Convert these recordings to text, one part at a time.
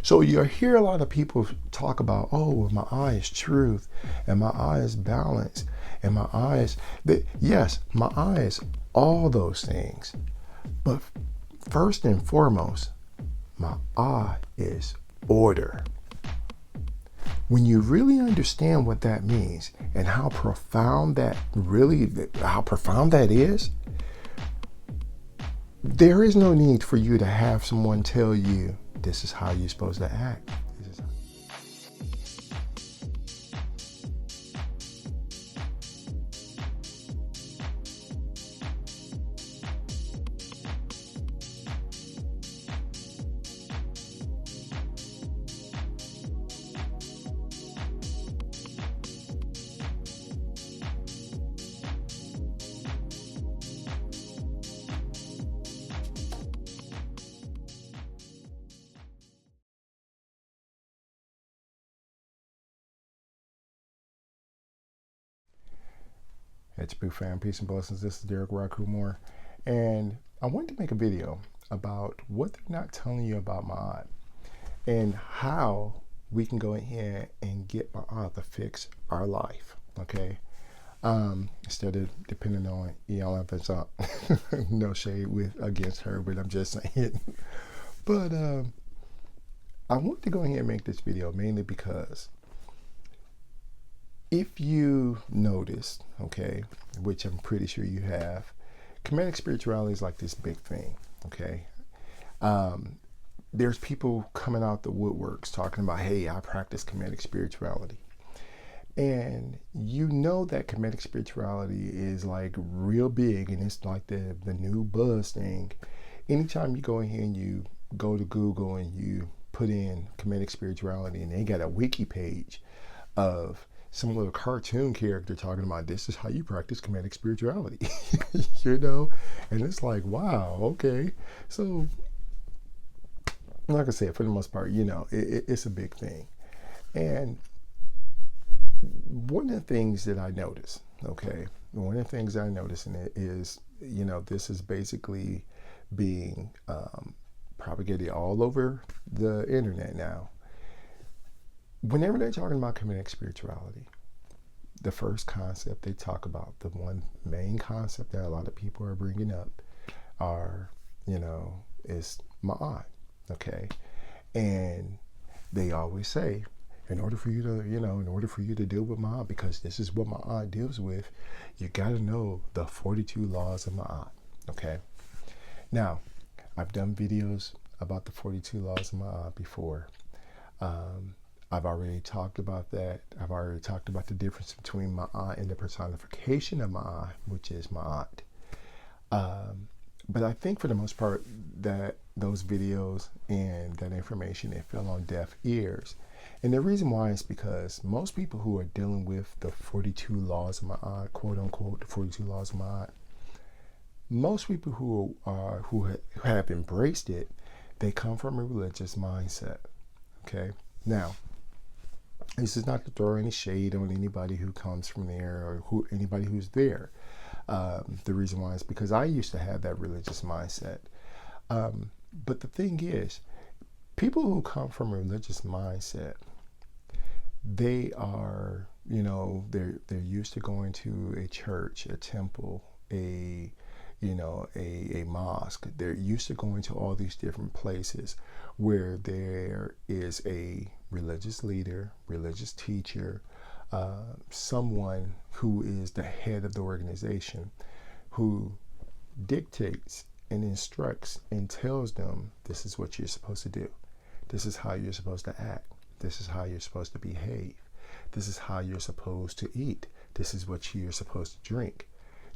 So you hear a lot of people talk about, oh, well, my eye is truth, and my eye is balance, and my eye is that. Yes, my eye is all those things, but first and foremost, my eye is order. When you really understand what that means and how profound that is, there is no need for you to have someone tell you this is how you're supposed to act. It's Boo Fam, peace and blessings. This is RauKhu more, and I wanted to make a video about what they're not telling you about Maat and how we can go ahead and get Maat to fix our life. Okay, instead of depending on ELF, no shade against her, but I'm just saying. But I want to go ahead and make this video mainly because if you noticed, okay, which I'm pretty sure you have, Kemetic spirituality is like this big thing, okay? There's people coming out the woodworks talking about, hey, I practice Kemetic spirituality. And you know that Kemetic spirituality is like real big, and it's like the new buzz thing. Anytime you go ahead and you go to Google and you put in Kemetic spirituality, and they got a wiki page of some little cartoon character talking about this is how you practice Kemetic spirituality, you know? And it's like, wow, okay. So, like I said, for the most part, you know, it's a big thing. And one of the things that I noticed, okay, one of the things I noticed in it is, you know, this is basically being propagated all over the internet now. Whenever they're talking about Kemetic spirituality, the first concept they talk about, the one main concept that a lot of people are bringing up is Ma'at, okay? And they always say, in order for you to deal with Ma'at, because this is what Ma'at deals with, you got to know the 42 laws of Ma'at, okay? Now, I've done videos about the 42 laws of Ma'at before. I've already talked about that. I've already talked about the difference between Ma'at and the personification of Ma'at, which is Ma'at. But I think for the most part that those videos and that information, it fell on deaf ears. And the reason why is because most people who are dealing with the 42 laws of Ma'at, quote unquote, the 42 laws of Ma'at, most people who have embraced it, they come from a religious mindset. Okay? Now, this is not to throw any shade on anybody who comes from there or anybody who's there. The reason why is because I used to have that religious mindset. But the thing is, people who come from a religious mindset, they are, they're used to going to a church, a temple, a mosque. They're used to going to all these different places where there is a religious leader, religious teacher, someone who is the head of the organization, who dictates and instructs and tells them, this is what you're supposed to do. This is how you're supposed to act. This is how you're supposed to behave. This is how you're supposed to eat. This is what you're supposed to drink.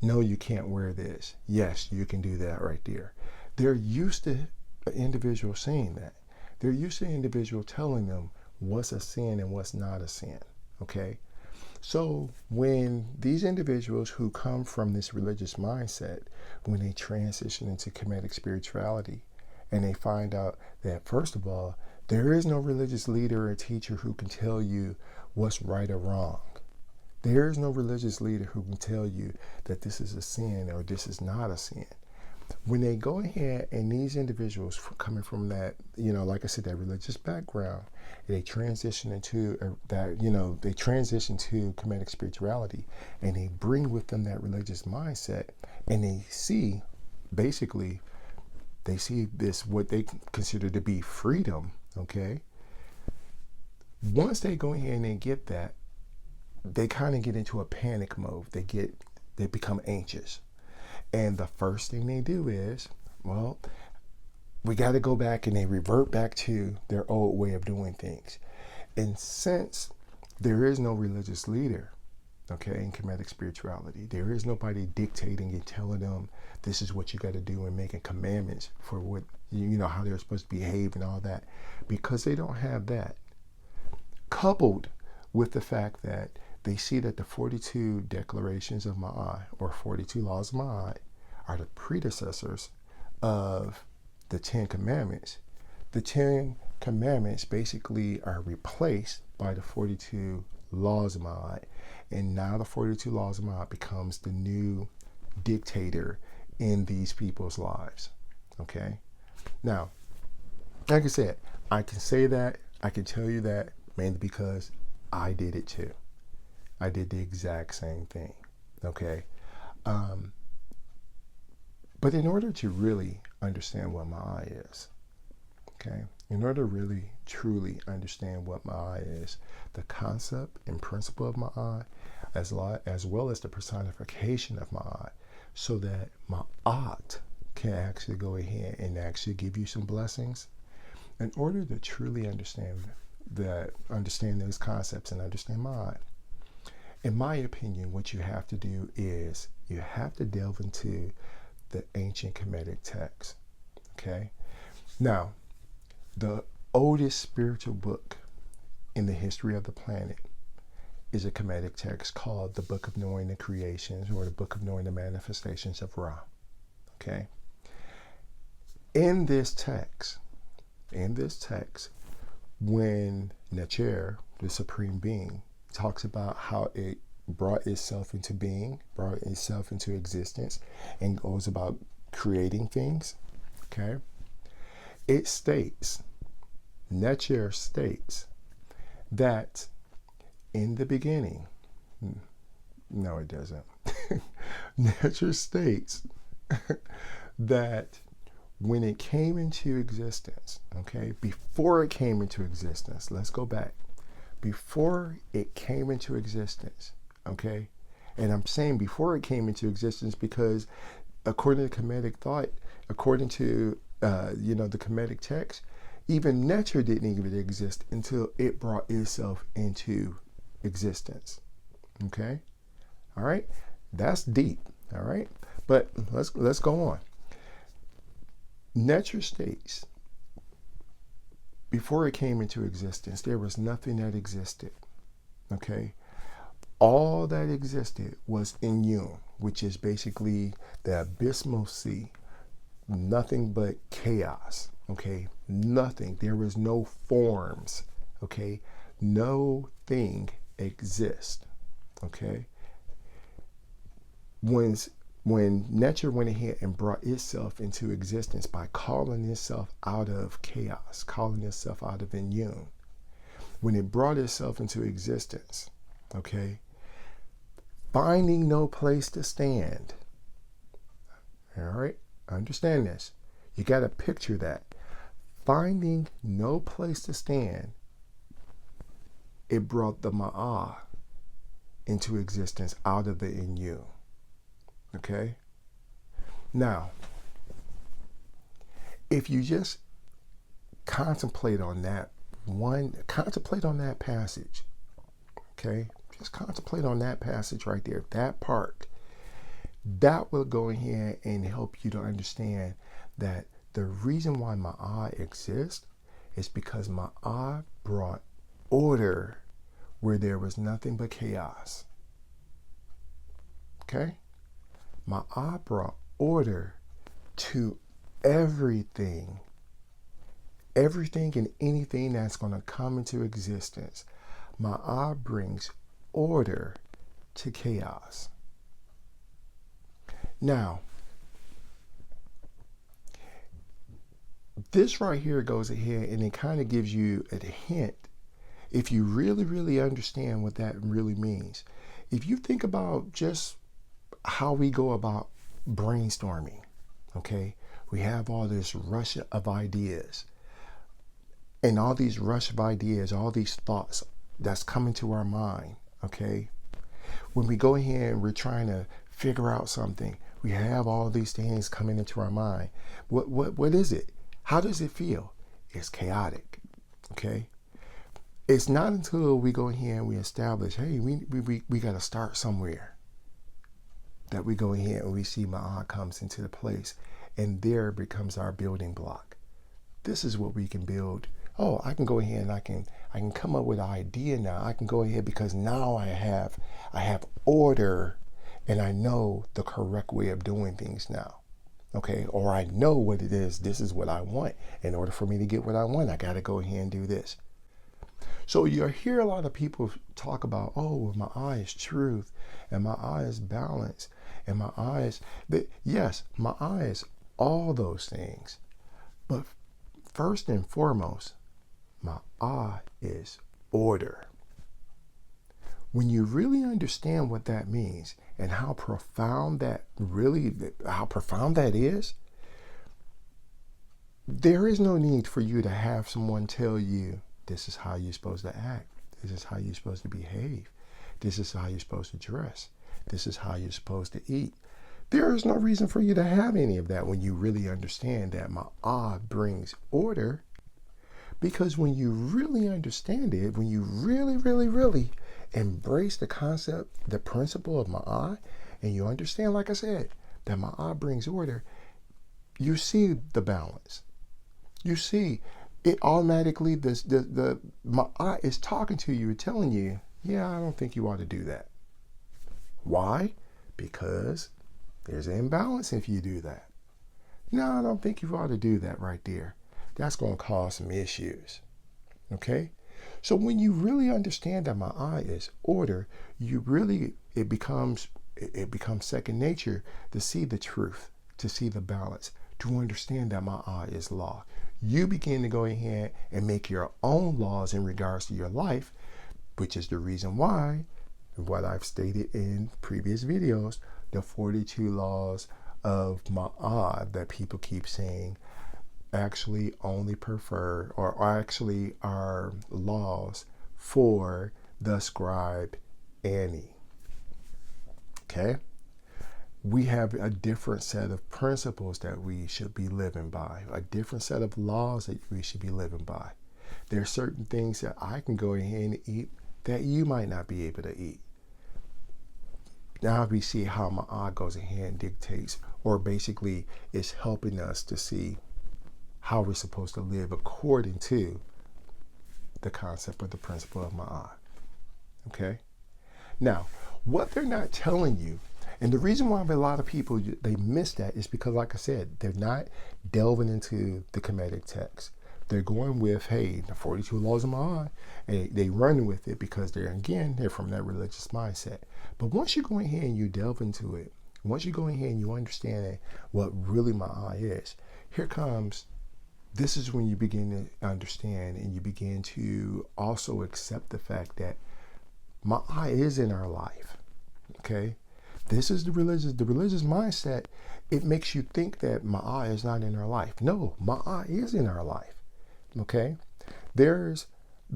No, you can't wear this. Yes, you can do that right there. They're used to an individual saying that. They're used to an individual telling them what's a sin and what's not a sin. Okay? So when these individuals who come from this religious mindset, when they transition into Kemetic spirituality, and they find out that, first of all, there is no religious leader or teacher who can tell you what's right or wrong. There is no religious leader who can tell you that this is a sin or this is not a sin. when they go ahead and these individuals coming from that, like I said, that religious background, they transition into they transition to Kemetic spirituality, and they bring with them that religious mindset, and they see, basically, they see this, what they consider to be freedom, okay? Once they go ahead and they get that, they kind of get into a panic mode. They become anxious. And the first thing they do is, well, we got to go back, and they revert back to their old way of doing things. And since there is no religious leader, okay, in Kemetic spirituality, there is nobody dictating and telling them this is what you got to do and making commandments for what, how they're supposed to behave and all that. Because they don't have that, coupled with the fact that they see that the 42 declarations of Ma'at, or 42 laws of Ma'at, are the predecessors of the 10 commandments. The 10 commandments basically are replaced by the 42 laws of Ma'at. And now the 42 laws of Ma'at becomes the new dictator in these people's lives. Okay? Now, like I said, I can say that, I can tell you that, mainly because I did it too. I did the exact same thing. Okay? But in order to really understand what Ma'at is, okay, in order to really, truly understand what Ma'at is, the concept and principle of Ma'at, as well as the personification of Ma'at, so that Ma'at can actually go ahead and actually give you some blessings. In order to truly understand those concepts and understand Ma'at, in my opinion, what you have to do is you have to delve into the ancient Kemetic texts. Okay? Now, the oldest spiritual book in the history of the planet is a Kemetic text called the Book of Knowing the Creations, or the Book of Knowing the Manifestations of Ra. Okay? In this text, when Necher, the Supreme Being, talks about how it brought itself into being, brought itself into existence, and goes about creating things, okay? It states, Necher states, that in the beginning, no, it doesn't. Necher states that when it came into existence, okay, before it came into existence, let's go back. Before it came into existence, okay, and I'm saying before it came into existence because according to Kemetic thought, according to the Kemetic text, even Necher didn't even exist until it brought itself into existence. Okay, all right, that's deep. All right, but let's go on. Necher states, before it came into existence, there was nothing that existed. Okay, all that existed was Inyun, which is basically the abysmal sea. Nothing but chaos. Okay, nothing. There was no forms. Okay, no thing exists. Okay, when Necher went ahead and brought itself into existence by calling itself out of chaos, calling itself out of Inyun, when it brought itself into existence, okay, finding no place to stand. All right, understand this. You got to picture that. Finding no place to stand, it brought the Ma'at into existence out of the Inyun. Okay? Now, if you just contemplate on that passage, okay? Just contemplate on that passage right there, that part. That will go ahead and help you to understand that the reason why Ma'at exists is because Ma'at brought order where there was nothing but chaos. Okay? Ma'at brought order to everything and anything that's going to come into existence. Ma'at brings order to chaos. Now, this right here goes ahead and it kind of gives you a hint if you really, really understand what that really means. If you think about just how we go about brainstorming, okay, we have all this rush of ideas, and all these rush of ideas, all these thoughts that's coming to our mind, okay? When we go ahead and we're trying to figure out something, we have all these things coming into our mind. What is it? How does it feel? It's chaotic, okay? It's not until we go ahead and we establish, hey, we got to start somewhere, that we go ahead and we see Ma'at comes into the place, and there becomes our building block. This is what we can build. Oh, I can go ahead and I can come up with an idea now. I can go ahead because now I have order, and I know the correct way of doing things now. Okay, or I know what it is. This is what I want. In order for me to get what I want, I got to go ahead and do this. So you hear a lot of people talk about, oh, my eye is truth, and my eye is balance, and my eye is, yes, my eye is all those things. But first and foremost, my eye is order. When you really understand what that means and how profound that is, there is no need for you to have someone tell you, this is how you're supposed to act. This is how you're supposed to behave. This is how you're supposed to dress. This is how you're supposed to eat. There is no reason for you to have any of that when you really understand that Ma'at brings order. Because when you really understand it, when you really, really, really embrace the concept, the principle of Ma'at, and you understand, like I said, that Ma'at brings order, you see the balance. You see it automatically, the Ma'at is talking to you, telling you, yeah, I don't think you ought to do that. Why? Because there's an imbalance if you do that. No, I don't think you ought to do that right there. That's going to cause some issues. Okay? So when you really understand that Ma'at is order, it becomes second nature to see the truth, to see the balance, to understand that Ma'at is law. You begin to go ahead and make your own laws in regards to your life, which is the reason why, what I've stated in previous videos, the 42 laws of Ma'at that people keep saying actually only prefer, or actually are laws for the scribe Annie. Okay? We have a different set of principles that we should be living by, a different set of laws that we should be living by. There are certain things that I can go ahead and eat that you might not be able to eat. Now we see how Ma'at goes ahead and dictates, or basically is helping us to see how we're supposed to live according to the concept or the principle of Ma'at. Okay? Now, what they're not telling you, and the reason why a lot of people, they miss that, is because, like I said, they're not delving into the Kemetic text. They're going with, hey, the 42 laws of Ma'at, and they run with it because they're from that religious mindset. But once you go ahead and you delve into it, once you go ahead and you understand what really Ma'at is, this is when you begin to understand, and you begin to also accept the fact that Ma'at is in our life. Okay? This is the religious mindset. It makes you think that Ma'at is not in our life. No, Ma'at is in our life. Okay? There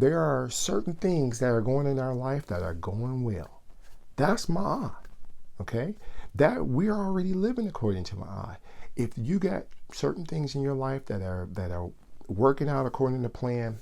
are certain things that are going in our life that are going well. That's Ma'at. Okay? That we're already living according to Ma'at. If you got certain things in your life that are working out according to plan,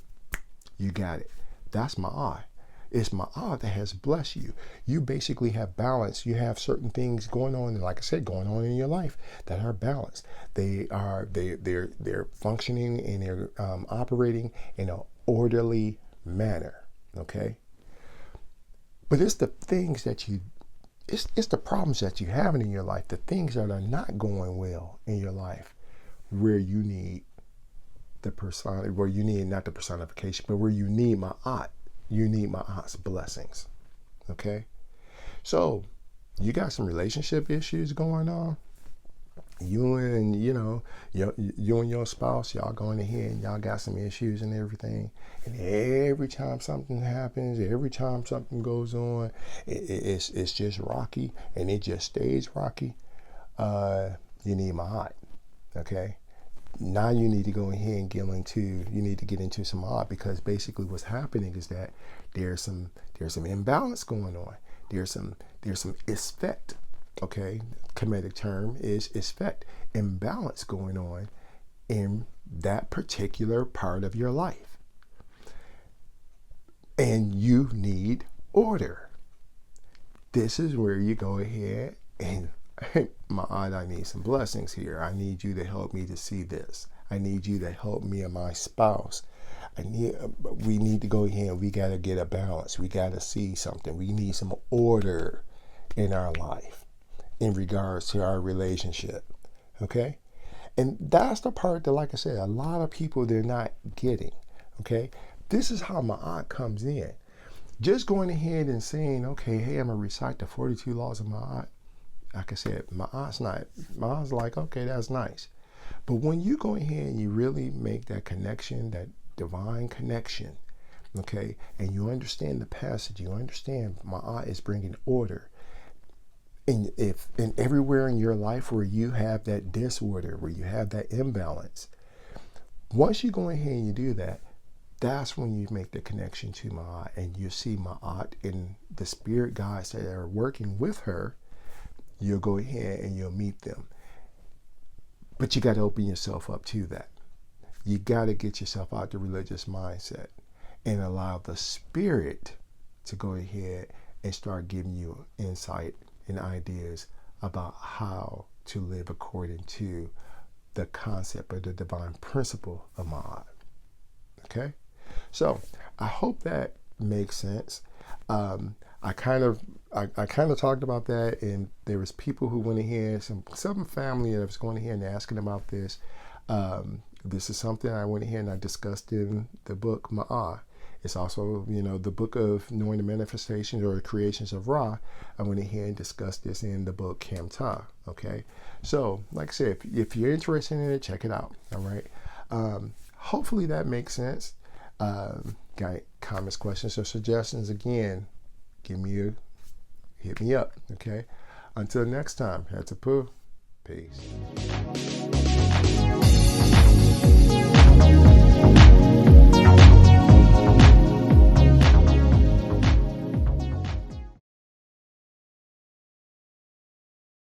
you got it. That's Ma'at. It's Ma'at that has blessed you. You basically have balance. You have certain things going on, like I said, going on in your life that are balanced. They're functioning and they're operating in an orderly manner. Okay. But it's the things that it's the problems that you have in your life, the things that are not going well in your life, where you need not the personification, but where you need Ma'at. You need Ma'at's blessings. Okay? So, you got some relationship issues going on. you and you and your spouse, y'all going ahead and y'all got some issues and everything, and every time something happens, every time something goes on, it's just rocky, and it just stays rocky. You need Maat. Okay, now you need to go ahead and get into some Maat, because basically what's happening is that there's some imbalance going on. There's some effect. Okay, comedic term is effect, imbalance going on in that particular part of your life, and you need order. This is where you go ahead and, Maat, I need some blessings here. I need you to help me to see this. I need you to help me and my spouse. We need to go ahead. We got to get a balance. We got to see something. We need some order in our life in regards to our relationship. Okay? And that's the part that, like I said, a lot of people, they're not getting. Okay? This is how Maat comes in. Just going ahead and saying, okay, hey, I'm going to recite the 42 laws of Maat. Like I said, Maat's like, okay, that's nice. But when you go ahead and you really make that connection, that divine connection, okay, and you understand the passage, you understand Maat is bringing order. And everywhere in your life where you have that disorder, where you have that imbalance, once you go ahead and you do that, that's when you make the connection to Maat, and you see Maat in the spirit guides that are working with her. You'll go ahead and you'll meet them. But you got to open yourself up to that. You got to get yourself out the religious mindset and allow the spirit to go ahead and start giving you insight and ideas about how to live according to the concept of the divine principle of Maat. Okay? So I hope that makes sense. I kind of talked about that, and there was people who went ahead, some family that was going ahead and asking about this. This is something I went ahead and I discussed in the book Maat. It's also, the book of knowing the manifestations or the creations of Ra. I went ahead and discussed this in the book Kamta. Okay, so like I said, if you're interested in it, check it out. All right. Hopefully that makes sense. Got comments, questions, or suggestions? Again, hit me up. Okay. Until next time, Hatzapu. Peace.